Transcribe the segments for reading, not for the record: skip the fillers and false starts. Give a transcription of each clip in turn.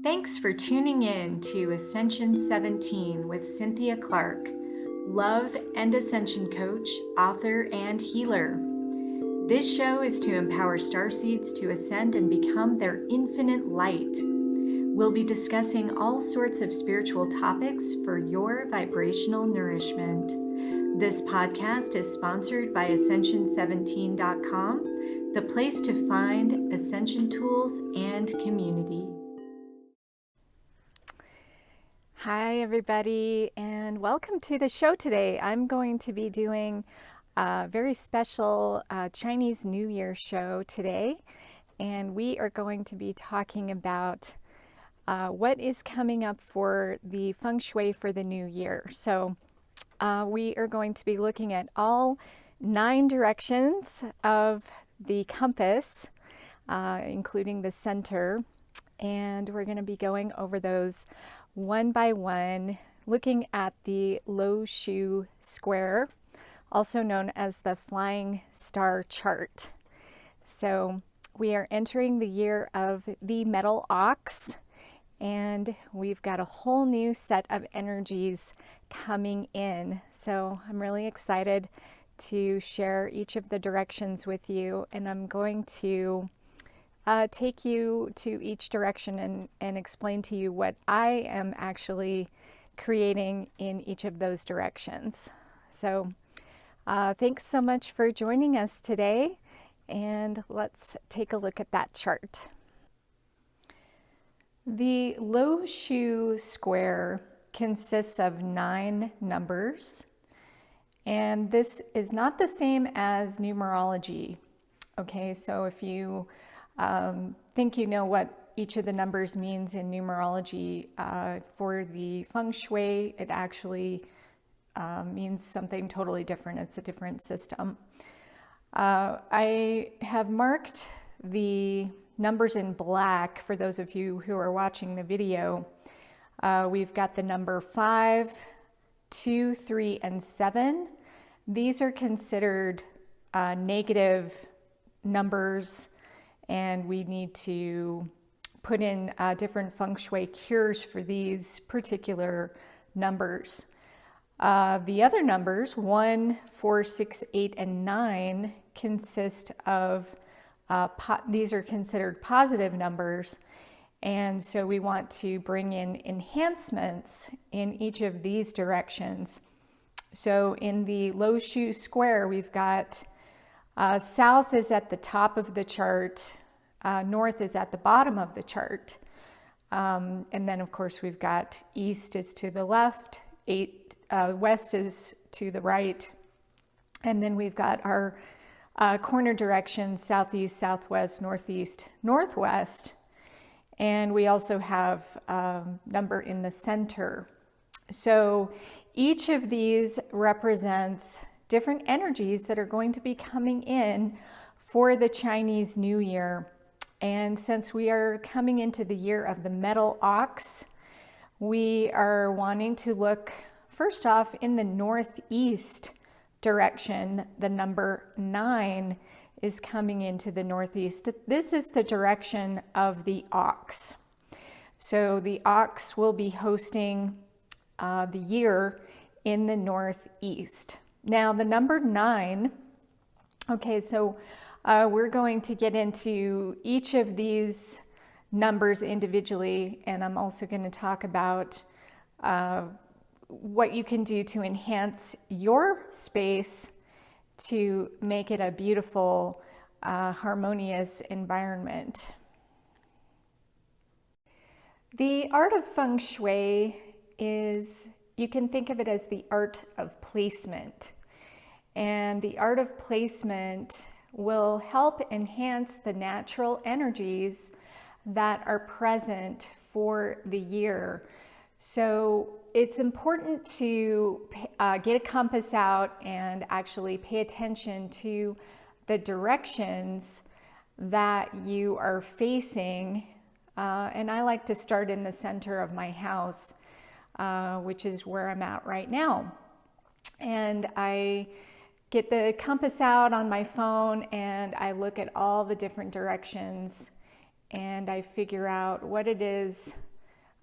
Thanks for tuning in to Ascension 17 with Cynthia Clark, love and ascension coach, author, and healer. This show is to empower starseeds to ascend and become their infinite light. We'll be discussing all sorts of spiritual topics for your vibrational nourishment. This podcast is sponsored by Ascension17.com, the place to find ascension tools and community. Hi everybody, and welcome to the show today. I'm going to be doing a very special Chinese New Year show today, and we are going to be talking about what is coming up for the Feng Shui for the new year. So we are going to be looking at all 9 directions of the compass, including the center, and we're going to be going over those one by one, looking at the Lo Shu square, also known as the flying star chart. So we are entering the year of the metal ox, and we've got a whole new set of energies coming in. So I'm really excited to share each of the directions with you, and I'm going to take you to each direction and explain to you what I am actually creating in each of those directions. So thanks so much for joining us today, and let's take a look at that chart. The Lo Shu square consists of 9 numbers, and this is not the same as numerology. Okay, so if you think you know what each of the numbers means in numerology, for the Feng Shui, it actually means something totally different. It's a different system. I have marked the numbers in black for those of you who are watching the video. We've got the number 5, 2, 3, and 7. These are considered negative numbers, and we need to put in different Feng Shui cures for these particular numbers. The other numbers, 1, 4, 6, 8, and 9, consist of, these are considered positive numbers, and so we want to bring in enhancements in each of these directions. So in the Lo Shu square, we've got south is at the top of the chart, north is at the bottom of the chart, and then of course we've got east is to the left, west is to the right, and then we've got our corner directions, southeast, southwest, northeast, northwest, and we also have a number in the center. So each of these represents different energies that are going to be coming in for the Chinese New Year. And since we are coming into the year of the metal ox, we are wanting to look first off in the northeast direction. The number 9 is coming into the northeast. This is the direction of the ox. So the ox will be hosting the year in the northeast. Now the number 9, okay, so we're going to get into each of these numbers individually, and I'm also going to talk about what you can do to enhance your space to make it a beautiful, harmonious environment. The art of Feng Shui is, you can think of it as the art of placement. And the art of placement will help enhance the natural energies that are present for the year. So it's important to get a compass out and actually pay attention to the directions that you are facing. And I like to start in the center of my house, which is where I'm at right now. And I get the compass out on my phone and I look at all the different directions and I figure out what it is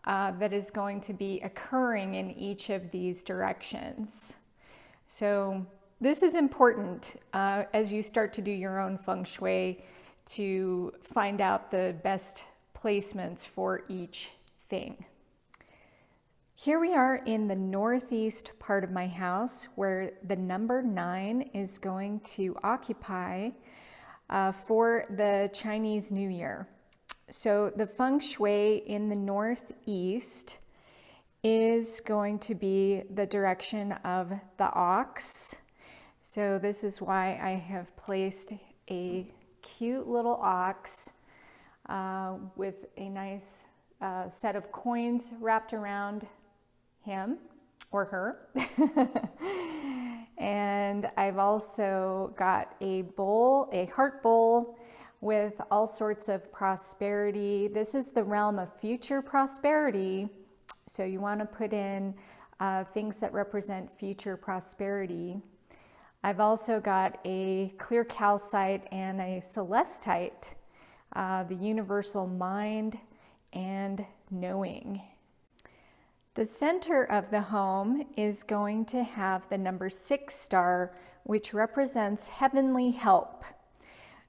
that is going to be occurring in each of these directions. So this is important as you start to do your own Feng Shui to find out the best placements for each thing. Here we are in the northeast part of my house where the number 9 is going to occupy for the Chinese New Year. So the Feng Shui in the northeast is going to be the direction of the ox. So this is why I have placed a cute little ox with a nice set of coins wrapped around him or her. And I've also got a bowl, a heart bowl with all sorts of prosperity. This is the realm of future prosperity. So you want to put in things that represent future prosperity. I've also got a clear calcite and a celestite, the universal mind and knowing. The center of the home is going to have the number 6 star, which represents heavenly help.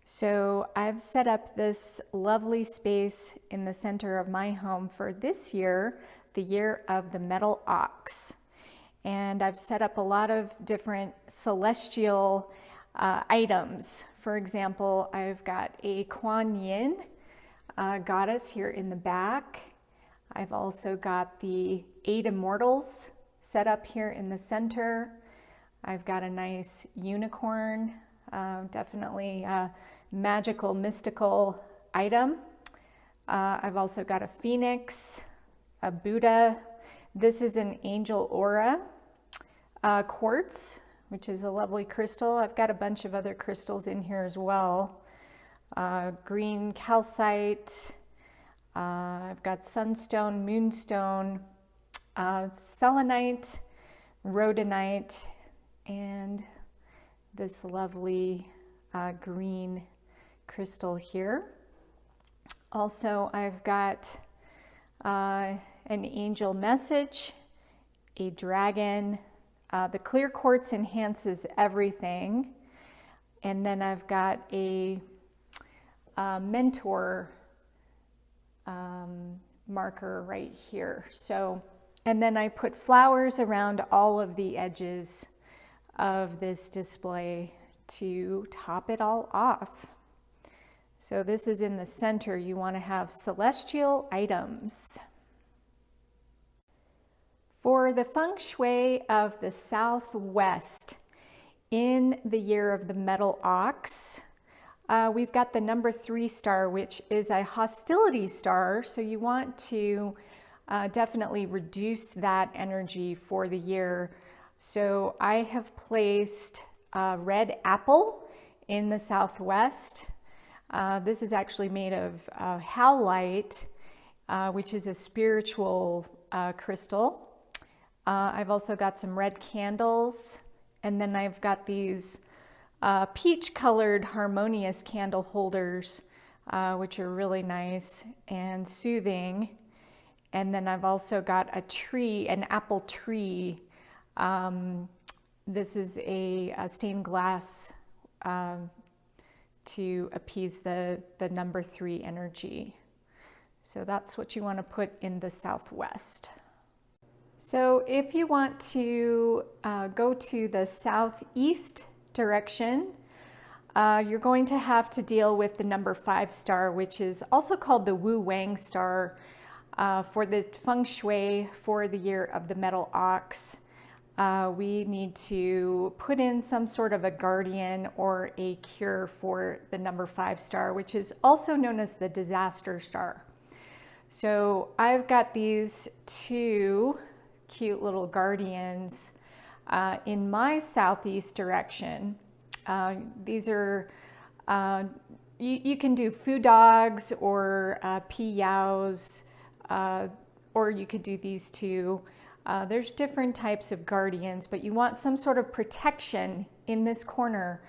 So I've set up this lovely space in the center of my home for this year, the year of the metal ox. And I've set up a lot of different celestial items. For example, I've got a Kuan Yin goddess here in the back. I've also got the 8 immortals set up here in the center. I've got a nice unicorn, definitely a magical, mystical item. I've also got a phoenix, a Buddha. This is an angel aura quartz, which is a lovely crystal. I've got a bunch of other crystals in here as well. Green calcite. I've got sunstone, moonstone, selenite, rhodonite, and this lovely green crystal here. Also, I've got an angel message, a dragon. The clear quartz enhances everything. And then I've got a mentor marker right here. So, and then I put flowers around all of the edges of this display to top it all off. So this is in the center. You want to have celestial items. For the Feng Shui of the Southwest in the year of the metal ox, we've got the number 3 star, which is a hostility star. So you want to definitely reduce that energy for the year. So I have placed red apple in the Southwest. This is actually made of howlite, which is a spiritual crystal. I've also got some red candles, and then I've got these peach colored harmonious candle holders, which are really nice and soothing. And then I've also got a tree, an apple tree. This is a stained glass to appease the number 3 energy. So that's what you want to put in the Southwest. So if you want to go to the southeast direction, you're going to have to deal with the number 5 star, which is also called the Wu Wang star for the Feng Shui for the year of the metal ox. We need to put in some sort of a guardian or a cure for the number 5 star, which is also known as the disaster star. So I've got these 2 cute little guardians in my southeast direction. These are, you can do foo dogs or pea yows, or you could do these 2. There's different types of guardians, but you want some sort of protection in this corner.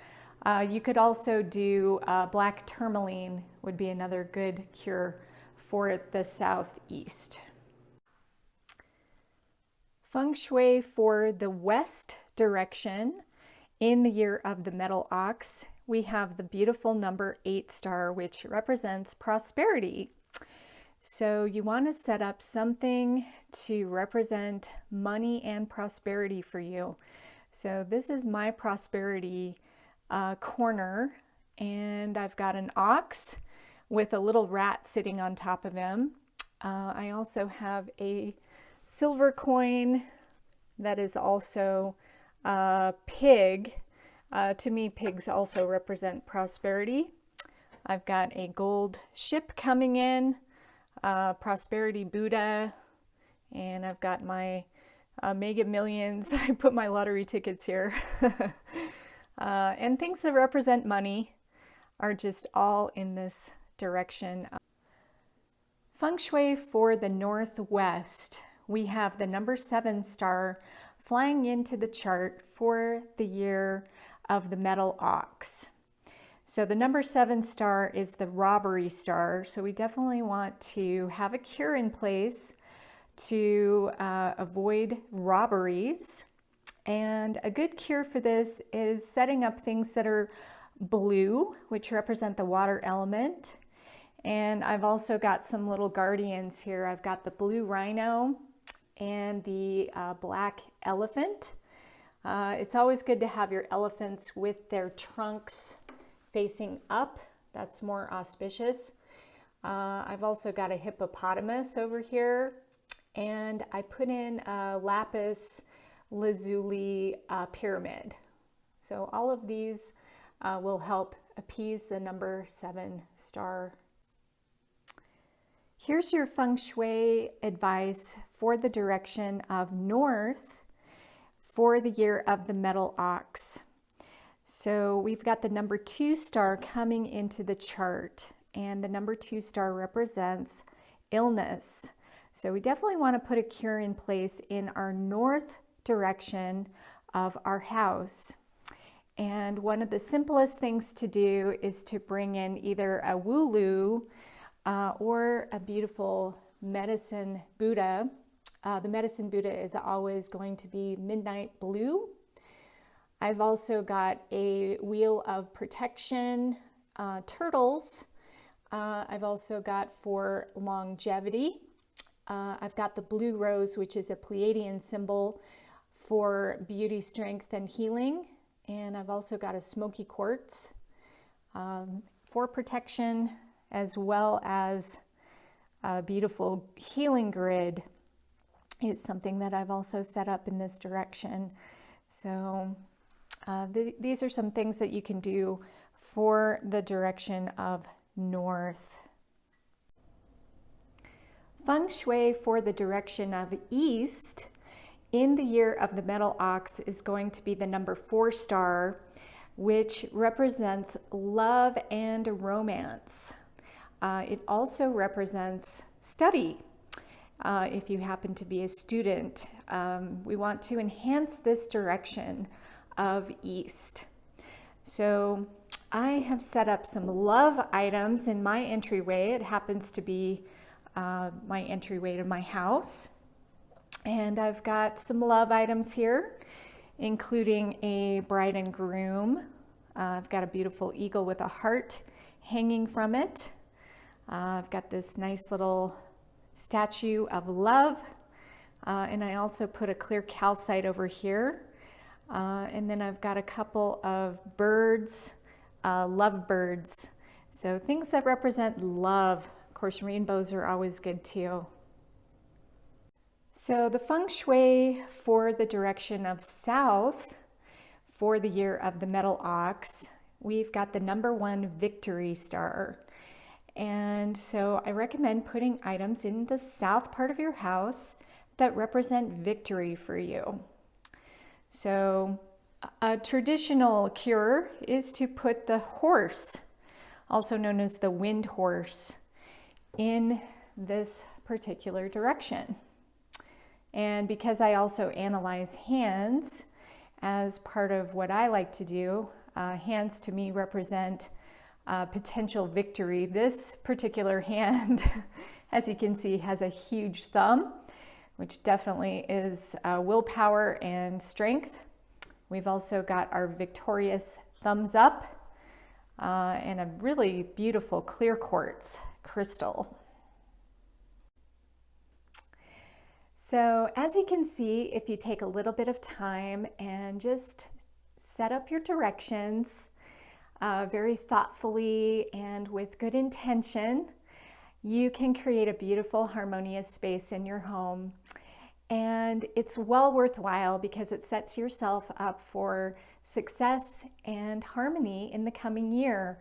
You could also do black tourmaline would be another good cure for the southeast. Feng Shui for the west direction in the year of the metal ox, we have the beautiful number 8 star, which represents prosperity. So you want to set up something to represent money and prosperity for you. So this is my prosperity corner, and I've got an ox with a little rat sitting on top of him. I also have a silver coin that is also a pig. To me, pigs also represent prosperity. I've got a gold ship coming in, prosperity Buddha, and I've got my Mega Millions. I put my lottery tickets here. And things that represent money are just all in this direction. Feng Shui for the Northwest, we have the number 7 star flying into the chart for the year of the metal ox. So the number 7 star is the robbery star. So we definitely want to have a cure in place to avoid robberies. And a good cure for this is setting up things that are blue, which represent the water element. And I've also got some little guardians here. I've got the blue rhino and the black elephant. It's always good to have your elephants with their trunks facing up. That's more auspicious. I've also got a hippopotamus over here, and I put in a lapis lazuli pyramid. So all of these will help appease the number 7 star. Here's your Feng Shui advice for the direction of north for the year of the metal ox. So we've got the number 2 star coming into the chart, and the number 2 star represents illness. So we definitely want to put a cure in place in our north direction of our house. And one of the simplest things to do is to bring in either a wulu or a beautiful medicine Buddha. The medicine Buddha is always going to be midnight blue. I've also got a wheel of protection, turtles. I've also got for longevity. I've got the blue rose, which is a Pleiadian symbol for beauty, strength, and healing. And I've also got a smoky quartz for protection, as well as a beautiful healing grid is something that I've also set up in this direction. So these are some things that you can do for the direction of north. Feng Shui for the direction of east in the year of the metal ox is going to be the number 4 star, which represents love and romance. It also represents study. If you happen to be a student, we want to enhance this direction of east. So I have set up some love items in my entryway. It happens to be my entryway to my house. And I've got some love items here, including a bride and groom. I've got a beautiful eagle with a heart hanging from it. I've got this nice little statue of love. And I also put a clear calcite over here. And then I've got a couple of birds, love birds. So things that represent love. Of course, rainbows are always good too. So the Feng Shui for the direction of south for the year of the metal ox, we've got the number 1 victory star. And so I recommend putting items in the south part of your house that represent victory for you. So a traditional cure is to put the horse, also known as the wind horse, in this particular direction. And because I also analyze hands as part of what I like to do, hands to me represent potential victory. This particular hand, as you can see, has a huge thumb, which definitely is willpower and strength. We've also got our victorious thumbs up and a really beautiful clear quartz crystal. So as you can see, if you take a little bit of time and just set up your directions very thoughtfully and with good intention, you can create a beautiful, harmonious space in your home. And it's well worthwhile because it sets yourself up for success and harmony in the coming year.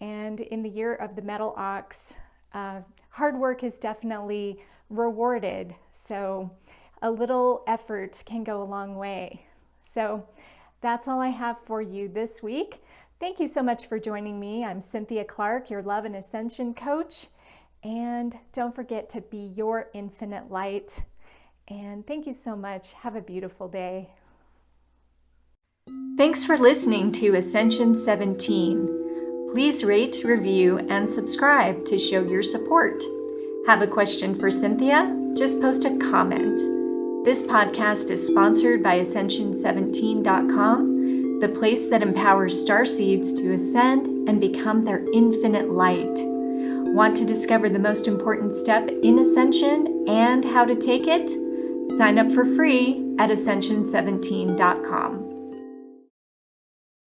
And in the year of the metal ox, hard work is definitely rewarded. So a little effort can go a long way. So that's all I have for you this week. Thank you so much for joining me. I'm Cynthia Clark, your Love and Ascension Coach. And don't forget to be your infinite light. And thank you so much. Have a beautiful day. Thanks for listening to Ascension 17. Please rate, review, and subscribe to show your support. Have a question for Cynthia? Just post a comment. This podcast is sponsored by Ascension17.com, the place that empowers starseeds to ascend and become their infinite light. Want to discover the most important step in Ascension and how to take it? Sign up for free at Ascension17.com.